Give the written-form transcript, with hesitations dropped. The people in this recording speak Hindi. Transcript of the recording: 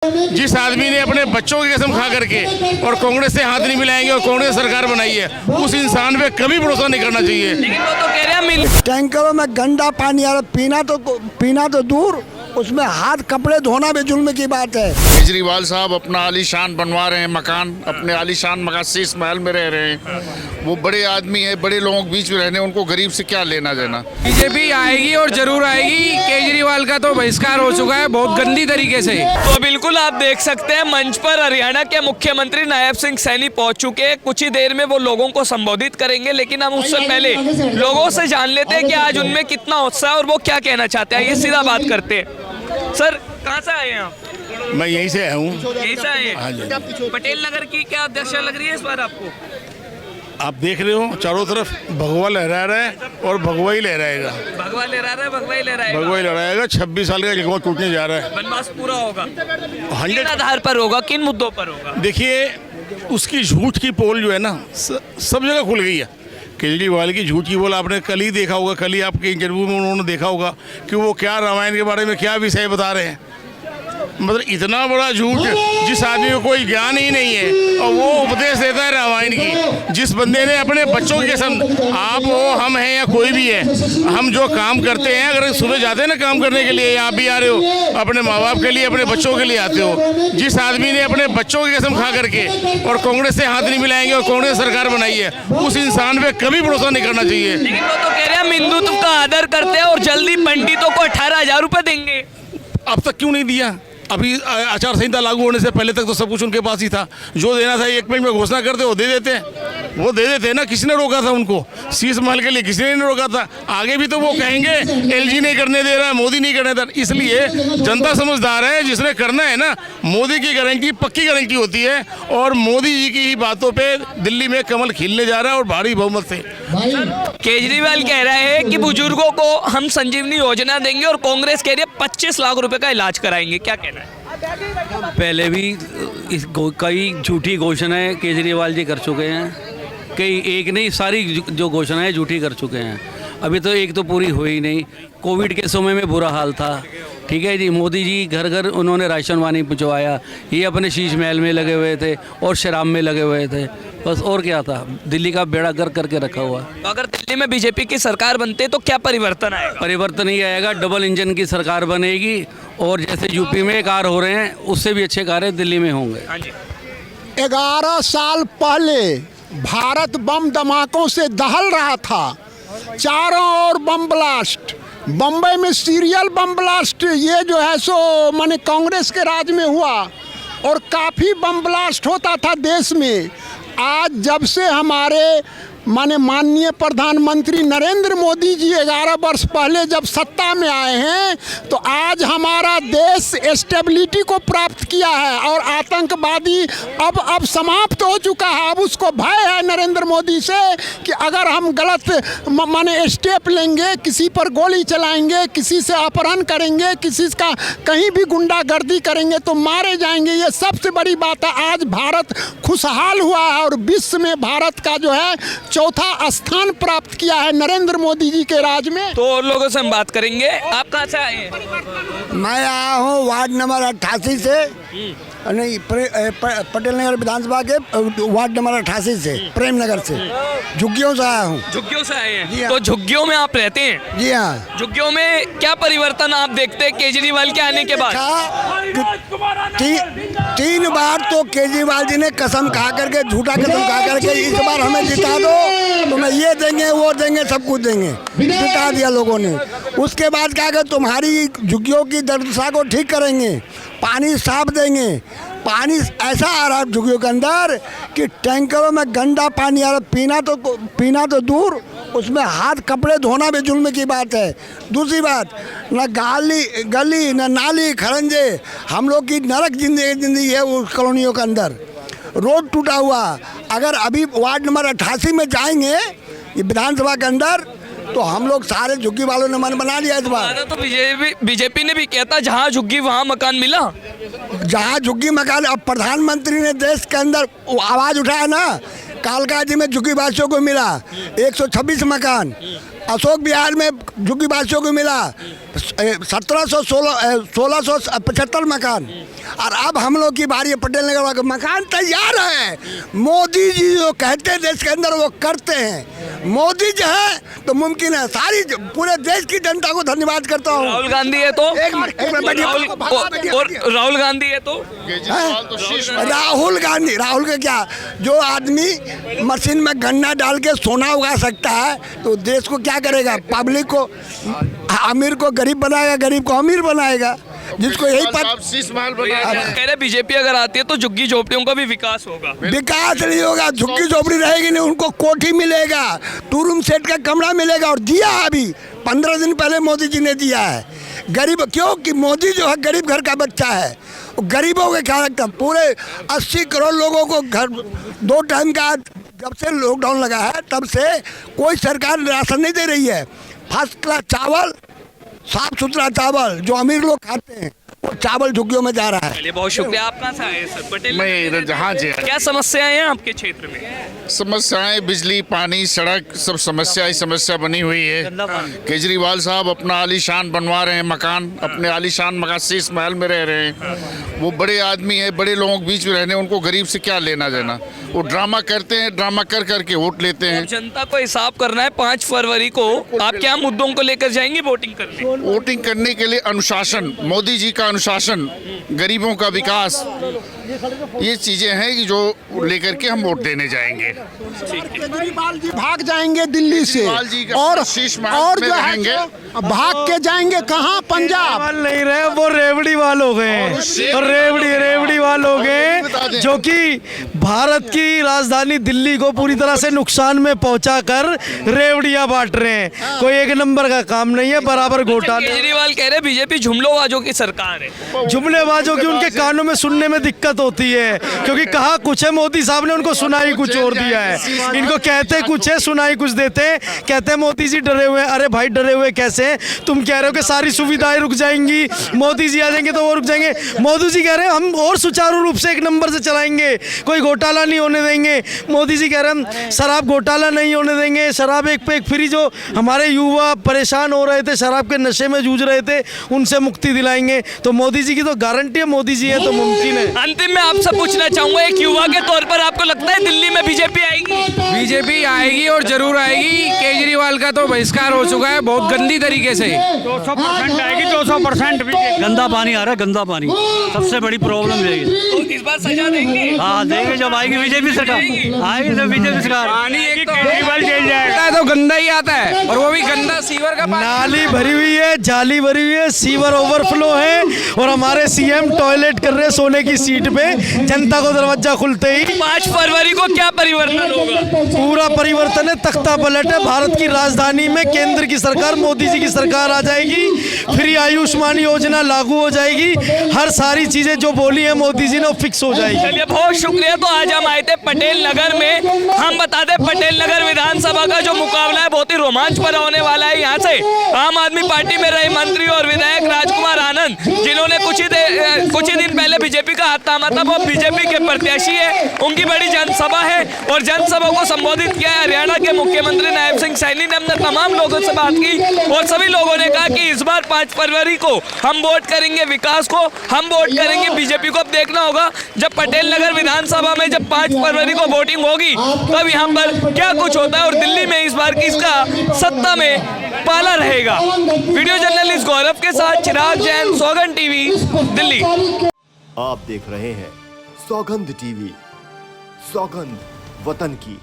जिस आदमी ने अपने बच्चों की कसम खा करके और कांग्रेस से हाथ नहीं मिलाएंगे और कांग्रेस सरकार बनाई है, उस इंसान पे कभी भरोसा नहीं करना चाहिए। लेकिन वो तो कह रहे हैं टैंकरों में गंदा पानी आ रहा, पीना तो दूर, उसमें हाथ कपड़े धोना भी जुल्म की बात है। केजरीवाल साहब अपना आलीशान बनवा रहे हैं मकान, अपने आलीशान मकान शीश महल में रह रहे हैं। वो बड़े आदमी है, बड़े लोगों के बीच में रहने, उनको गरीब से क्या लेना देना। बीजेपी आएगी और जरूर आएगी। केजरीवाल का तो बहिष्कार हो चुका है बहुत गंदी तरीके से। तो बिल्कुल आप देख सकते हैं मंच पर हरियाणा के मुख्यमंत्री नायब सिंह सैनी पहुंच चुके हैं। कुछ ही देर में वो लोगों को संबोधित करेंगे, लेकिन हम उससे पहले लोगों से जान लेते हैं कि आज उनमें कितना उत्साह है और वो क्या कहना चाहते हैं। ये सीधा बात करते हैं। सर, कहाँ से आए हैं आप? मैं यहीं से आया हूँ। यहीं से आए हाँ जी। हैं। पटेल नगर की क्या दशा लग रही है इस बार आपको? आप देख रहे हो चारों तरफ भगवा लहरा रहा है और भगवा ही लहराएगा। भगवा लहरा रहा है, भगवा ही लहराएगा। भगवा ही लहराएगा। 26 साल का जगह टूटने जा रहा है। वनवास पूरा होगा। 100 किन आधार पर होगा, किन मुद्दों पर होगा? देखिए, उसकी झूठ की पोल जो है ना, सब जगह खुल गई है। केजरीवाल की झूठ की बोल आपने कल ही देखा होगा, कल ही आपके इंटरव्यू में उन्होंने देखा होगा कि वो क्या रामायण के बारे में क्या विषय बता रहे हैं। मतलब इतना बड़ा झूठ, जिस आदमी को कोई ज्ञान ही नहीं है और वो उपदेश देता है रामायण की। जिस बंदे ने अपने बच्चों की कसम, आप हो, हम हैं या कोई भी है, हम जो काम करते हैं, अगर सुबह जाते हैं ना काम करने के लिए, आप भी आ रहे हो, अपने माँ बाप के लिए, अपने बच्चों के लिए आते हो। जिस आदमी ने अपने बच्चों की कसम खा करके और कांग्रेस से हाथ नहीं मिलाएंगे और कांग्रेस सरकार बनाई है, उस इंसान पे कभी भरोसा नहीं करना चाहिए। लेकिन वो तो कह रहे हैं हिंदुत्व का आदर करते हैं और जल्दी पंडितों को 18,000 रुपए देंगे। अब तक क्यों नहीं दिया? अभी आचार संहिता लागू होने से पहले तक तो सब कुछ उनके पास ही था। जो देना था 1 मिनट में घोषणा करते वो दे देते ना। किसने रोका था उनको? शीश महल के लिए किसी ने नहीं रोका था। आगे भी तो वो कहेंगे एलजी नहीं करने दे रहा, मोदी नहीं करने दे रहा। इसलिए जनता समझदार है, जिसने करना है ना, मोदी की गारंटी पक्की गारंटी होती है और मोदी जी की ही बातों पे दिल्ली में कमल खिलने जा रहा है और भारी बहुमत से। केजरीवाल कह रहा है कि बुजुर्गों को हम संजीवनी योजना देंगे और कांग्रेस कह रही है 25 लाख रुपए का इलाज कराएंगे। क्या कहना है? पहले भी कई झूठी घोषणाएं केजरीवाल जी कर चुके हैं। कई एक नहीं, सारी जो घोषणाएं झूठी कर चुके हैं। अभी तो एक तो पूरी हुई नहीं। कोविड के समय में बुरा हाल था, ठीक है जी। मोदी जी घर घर उन्होंने राशन पानी पहुँचवाया। ये अपने शीश महल में लगे हुए थे और शराब में लगे हुए थे, बस। और क्या था? दिल्ली का बेड़ा गर्क करके रखा हुआ। तो अगर दिल्ली में बीजेपी की सरकार बनते तो क्या परिवर्तन आएगा? परिवर्तन ही आएगा। डबल इंजन की सरकार बनेगी और जैसे यूपी में कार्य हो रहे हैं, उससे भी अच्छे कार्य दिल्ली में होंगे। हाँ जी। 11 साल पहले भारत बम धमाकों से दहल रहा था। चारों ओर बम ब्लास्ट, बम्बई में सीरियल बम ब्लास्ट, ये जो है सो माने कांग्रेस के राज में हुआ और काफ़ी बम ब्लास्ट होता था देश में। आज जब से हमारे माननीय प्रधानमंत्री नरेंद्र मोदी जी 11 वर्ष पहले जब सत्ता में आए हैं, तो आज हमारा देश स्टेबिलिटी को प्राप्त किया है और आतंकवादी अब समाप्त हो चुका है। अब उसको भय है नरेंद्र मोदी से कि अगर हम गलत स्टेप लेंगे, किसी पर गोली चलाएंगे, किसी से अपहरण करेंगे, किसी का कहीं भी गुंडागर्दी करेंगे तो मारे जाएंगे। ये सबसे बड़ी बात है। आज भारत खुशहाल हुआ है और विश्व में भारत का जो है 4था स्थान प्राप्त किया है नरेंद्र मोदी जी के राज में। तो और लोगों से हम बात करेंगे। आप कहाँ से आए हैं? मैं आया हूँ वार्ड नंबर 88 से, नहीं पटेल नगर विधानसभा के वार्ड नंबर 88 से, प्रेम नगर से, झुग्गियों से आया हूँ। झुग्गियों से आए हैं? तो झुग्गियों में आप रहते हैं? जी हाँ। झुग्गियों में क्या परिवर्तन आप देखते हैं केजरीवाल के आने के बाद? 3 बार तो केजरीवाल जी ने कसम खा करके, झूठा कसम खा करके, इस बार हमें जिता दो तो मैं ये देंगे वो देंगे, सब कुछ देंगे, जिता दिया लोगों ने। उसके बाद क्या कर, तुम्हारी झुग्गियों की दुर्दशा को ठीक करेंगे, पानी साफ देंगे। पानी ऐसा आ रहा है झुग्गियों के अंदर कि टैंकरों में गंदा पानी आ रहा, पीना तो दूर, उसमें हाथ कपड़े धोना भी जुल्म की बात है। दूसरी बात, न गली न नाली खरंजे, हम लोग की नरक जिंदगी है उस कॉलोनियों के अंदर। रोड टूटा हुआ। अगर अभी वार्ड नंबर 88 में जाएंगे ये विधानसभा के अंदर, तो हम लोग सारे झुग्गी वालों ने मन बना लिया इस बार। तो बीजेपी ने भी कहता जहाँ झुग्गी वहाँ मकान मिला। जहाँ झुग्गी मकान, अब प्रधानमंत्री ने देश के अंदर आवाज़ उठाया ना, कालका जी में झुग्गी वासियों को मिला 126 मकान, अशोक बिहार में झुग्गी वासियों को मिला 1675 मकान, और अब हम लोग की बारी है पटेल नगर वाला। मकान तैयार है, मोदी जी जो कहते हैं देश के अंदर वो करते हैं। मोदी जो है तो मुमकिन है। सारी पूरे देश की जनता को धन्यवाद करता हूँ। राहुल गांधी है तो एक मिनट बैठिए। और राहुल गांधी है तो केजरीवाल तो शीश महल राहुल गांधी, राहुल के क्या, जो आदमी मशीन में गन्ना डाल के सोना उगा सकता है तो देश को क्या करेगा? पब्लिक को, अमीर को गरीब बनाएगा, गरीब को अमीर बनाएगा, जिसको यही साहब शीश महल बनाया। कह रहे बीजेपी अगर आती है तो झुग्गी झोपड़ियों का भी विकास होगा। विकास नहीं होगा, झुग्गी झोपड़ी रहेगी नहीं, उनको कोठी मिलेगा, 2 रूम सेट का कमरा मिलेगा। और दिया अभी 15 दिन पहले मोदी जी ने दिया है। गरीब क्यों कि मोदी जो है गरीब घर का बच्चा है, गरीबों के ख्याल रखता। पूरे 80 करोड़ लोगों को घर 2 टाइम का, जब से लॉकडाउन लगा है तब से कोई सरकार राशन नहीं दे रही है। फर्स्ट क्लास चावल, साफ सुथरा चावल जो अमीर लोग खाते हैं, वो चावल झुग्गियों में जा रहा है। चलिए बहुत शुक्रिया। आप कहाँ से आए सर? पटेल मैं इधर जहाँ जी क्या समस्याएं हैं आपके क्षेत्र में? समस्याएं बिजली, पानी, सड़क, सब समस्या ही समस्या बनी हुई है। केजरीवाल साहब अपना आलीशान बनवा रहे हैं मकान, अपने आलीशान मकान शीश महल में रह रहे हैं। वो बड़े आदमी है, बड़े लोगों के बीच में रहने, उनको गरीब से क्या लेना देना। वो ड्रामा करते हैं, ड्रामा कर करके वोट लेते हैं। जनता को हिसाब करना है 5 फरवरी को। आप क्या मुद्दों को लेकर जाएंगे वोटिंग करने? वोटिंग करने के लिए अनुशासन, मोदी जी का अनुशासन, गरीबों का विकास, ये चीजें हैं कि जो लेकर के हम वोट देने जाएंगे। केजरीवाल जी भाग जाएंगे दिल्ली से, केजरीवाल जी का और शीश महल और में जो है रहेंगे। भाग के जाएंगे कहाँ? पंजाब। नहीं रहे, वो रेवड़ी वाले हो गए हैं। और रेवड़ी वाले हो गए जो कि भारत की राजधानी दिल्ली को पूरी तरह से नुकसान में पहुंचाकर रेवड़ियां बांट रहे हैं। कोई एक नंबर का काम नहीं है, बराबर घोटाले। केजरीवाल कह रहे बीजेपी जुमलोबाजों की सरकार है। जुमलेबाजों की उनके कानों में सुनने में दिक्कत होती है, क्योंकि कहा कुछ है, मोदी साहब ने उनको सुनाई कुछ और दिया है। इनको कहते कुछ है, सुनाई कुछ देते हैं। कहते हैं मोदी जी डरे हुए हैं। अरे भाई डरे हुए कैसे? तुम कह रहे हो कि सारी सुविधाएं रुक जाएंगी, मोदी जी आ जाएंगे तो वो रुक जाएंगे। मोदी जी कह रहे हैं हम और सुचारू रूप से 1 नंबर से चलाएंगे, कोई घोटाला नहीं होने देंगे। मोदी जी कह रहे हैं हम शराब घोटाला नहीं होने देंगे, शराब एक पे एक फ्री। जो हमारे युवा परेशान हो रहे थे, शराब के नशे में जूझ रहे थे, उनसे मुक्ति दिलाएंगे। तो मोदी जी की तो गारंटी है, मोदी जी है तो मुमकिन है। अंतिम में आपसे पूछना चाहूंगा, एक युवा के तौर पर आपको लगता है दिल्ली में बीजेपी आएगी? बीजेपी आएगी और जरूर आएगी। केजरीवाल का तो बहिष्कार हो चुका है बहुत गंदी तरीके से। 200% आएगी, 200%। गंदा पानी आ रहा है, गंदा पानी सबसे बड़ी प्रॉब्लम है। तो इस बार सजा देंगे? हाँ देंगे, जब आएगी बीजेपी सरकार, आएगी जब बीजेपी सरकार। पानी एक तो जेल जाएगा तो गंदा ही आता है, और वो भी गंदा सीवर का पानी। नाली भरी हुई है, जाली भरी हुई है, सीवर ओवरफ्लो है, और हमारे सीएम टॉयलेट कर रहे हैं सोने की सीट पे। जनता को दरवाजा खुलते ही 5 फरवरी को क्या परिवर्तन होगा? पूरा परिवर्तन है, तख्ता पलट है। भारत की राजधानी में केंद्र की सरकार, मोदी जी की सरकार आ जाएगी। फ्री आयुष्मान योजना लागू हो जाएगी। हर सारी चीजें जो बोली है मोदी जी ने वो फिक्स हो जाएगी। चलिए बहुत शुक्रिया। तो आज हम आए थे पटेल नगर में। हम बता दें पटेल नगर विधानसभा का जो मुकाबला है बहुत ही रोमांच पर होने वाला है। यहाँ से आम आदमी पार्टी में रहे मंत्री और विधायक राजकुमार आनंद, जिन्होंने कुछ ही दिन पहले बीजेपी का हाथ थामा था, वो बीजेपी के प्रत्याशी है। उनकी बड़ी जनसभा है और जनसभा को संबोधित किया है हरियाणा के मुख्यमंत्री नायब सिंह सैनी ने। हमने तमाम लोगों से बात की और सभी लोगों ने कहा कि इस बार 5 फरवरी को हम वोट करेंगे विकास को, हम वोट करेंगे बीजेपी को। अब देखना होगा जब पटेल नगर विधानसभा में जब 5 फरवरी को वोटिंग होगी तब यहाँ पर क्या कुछ होता है और दिल्ली में इस बार किसका सत्ता में पाला रहेगा। वीडियो जर्नलिस्ट गौरव के साथ चिराग जैन, सौगंध टीवी, दिल्ली। आप देख रहे हैं सौगंध टीवी, सौगंध वतन की।